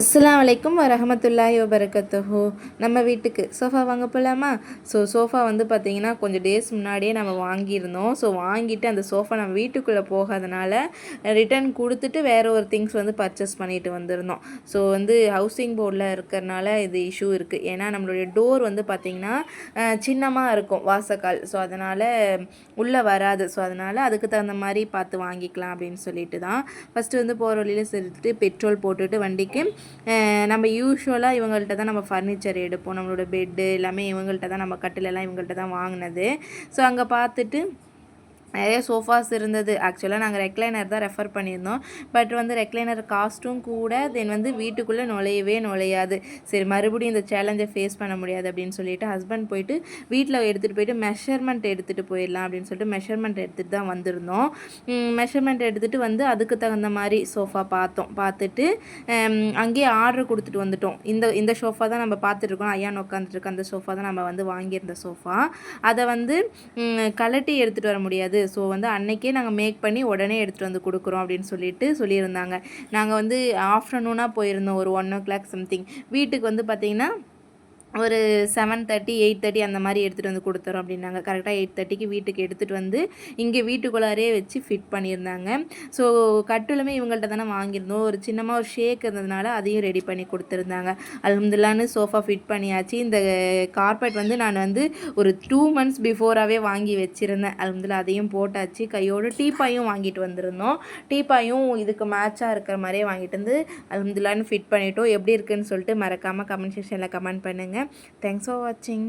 அஸ்ஸலாமு அலைக்கும் வரஹமத்துல்லாஹி வபரகத்துஹு. நம்ம வீட்டுக்கு சோஃபா வாங்க போகலாமா? சோஃபா வந்து பார்த்திங்கன்னா கொஞ்சம் டேஸ் முன்னாடியே நம்ம வாங்கியிருந்தோம். வாங்கிட்டு அந்த சோஃபா நம்ம வீட்டுக்குள்ளே போகாதனால ரிட்டன் கொடுத்துட்டு வேறு ஒரு திங்ஸ் வந்து பர்ச்சேஸ் பண்ணிட்டு வந்திருந்தோம். ஹவுசிங் போர்டில் இருக்கிறனால இது இஷ்யூ இருக்குது. ஏன்னா நம்மளுடைய டோர் வந்து பார்த்திங்கன்னா சின்னமாக இருக்கும் வாசக்கால். அதனால் உள்ளே வராது. அதனால் அதுக்கு தகுந்த மாதிரி பார்த்து வாங்கிக்கலாம் அப்படின்னு சொல்லிட்டு தான் ஃபஸ்ட்டு வந்து போகிற வழியில் செலுத்திட்டு பெட்ரோல் போட்டுட்டு வண்டிக்கு நம்ம யூஸ்வலாக இவங்கள்ட்ட தான் நம்ம ஃபர்னிச்சர் எடுப்போம். நம்மளோட பெட்டு எல்லாமே இவங்கள்ட்ட தான், நம்ம கட்டிலெல்லாம் இவங்கள்ட்ட தான் வாங்கினது. அங்கே பார்த்துட்டு நிறைய சோஃபாஸ் இருந்தது. ஆக்சுவலாக நாங்கள் ரெக்லைனர் தான் ரெஃபர் பண்ணியிருந்தோம். பட் ரெக்லைனர் காஸ்ட்டும் கூட, வீட்டுக்குள்ளே நுழையாது. சரி, மறுபடியும் இந்த சேலஞ்சை ஃபேஸ் பண்ண முடியாது அப்படின்னு சொல்லிட்டு ஹஸ்பண்ட் போயிட்டு வீட்டில் எடுத்துகிட்டு போயிட்டு மெஷர்மெண்ட் எடுத்துகிட்டு போயிடலாம் அப்படின்னு சொல்லிட்டு மெஷர்மெண்ட் எடுத்துகிட்டு தான் வந்திருந்தோம். மெஷர்மெண்ட் எடுத்துகிட்டு அதுக்கு தகுந்த மாதிரி சோஃபா பார்த்துட்டு அங்கேயே ஆர்டர் கொடுத்துட்டு வந்துட்டோம். இந்த சோஃபா தான் நம்ம பார்த்துட்ருக்கோம். ஐயான் உட்காந்துட்ருக்க அந்த சோஃபா தான் நம்ம வாங்கியிருந்த சோஃபா. அதை கலட்டி எடுத்துகிட்டு வர முடியாது. அன்னைக்கே நாங்கள் மேக் பண்ணி உடனே எடுத்துகிட்டு வந்து கொடுக்குறோம் அப்படின்னு சொல்லியிருந்தாங்க. நாங்கள் ஆஃப்டர்நூனாக போயிருந்தோம், ஒரு 1 o'clock சம்திங். வீட்டுக்கு பார்த்திங்கன்னா ஒரு 7:30 8:30 அந்த மாதிரி எடுத்துகிட்டு வந்து கொடுத்துறோம் அப்படின்னாங்க. கரெக்டாக 8:30க்கு வீட்டுக்கு எடுத்துகிட்டு வந்து இங்கே வீட்டுக்குள்ளாரே வச்சு ஃபிட் பண்ணியிருந்தாங்க. கட்டிலுமே இவங்கள்ட்ட தானே வாங்கியிருந்தோம். ஒரு சின்னமாக ஒரு ஷேக் இருந்ததுனால அதையும் ரெடி பண்ணி கொடுத்துருந்தாங்க. அல்ஹம்துலில்லாஹ்னு சோஃபா ஃபிட் பண்ணியாச்சு. இந்த கார்பெட் நான் ஒரு 2 months பிஃபோராகவே வாங்கி வச்சுருந்தேன். அல்ஹம்துலில்லாஹ் அதையும் போட்டாச்சு. கையோடு டீப்பாயும் வாங்கிட்டு வந்திருந்தோம். டீப்பாயும் இதுக்கு மேட்சாக இருக்கிற மாதிரியே வாங்கிட்டு வந்து அல்ஹம்துலில்லாஹ்னு ஃபிட் பண்ணிட்டோம். எப்படி இருக்குதுன்னு சொல்லிட்டு மறக்காமல் கமெண்ட் செக்ஷனில் கமெண்ட் பண்ணுங்கள். Thanks for watching.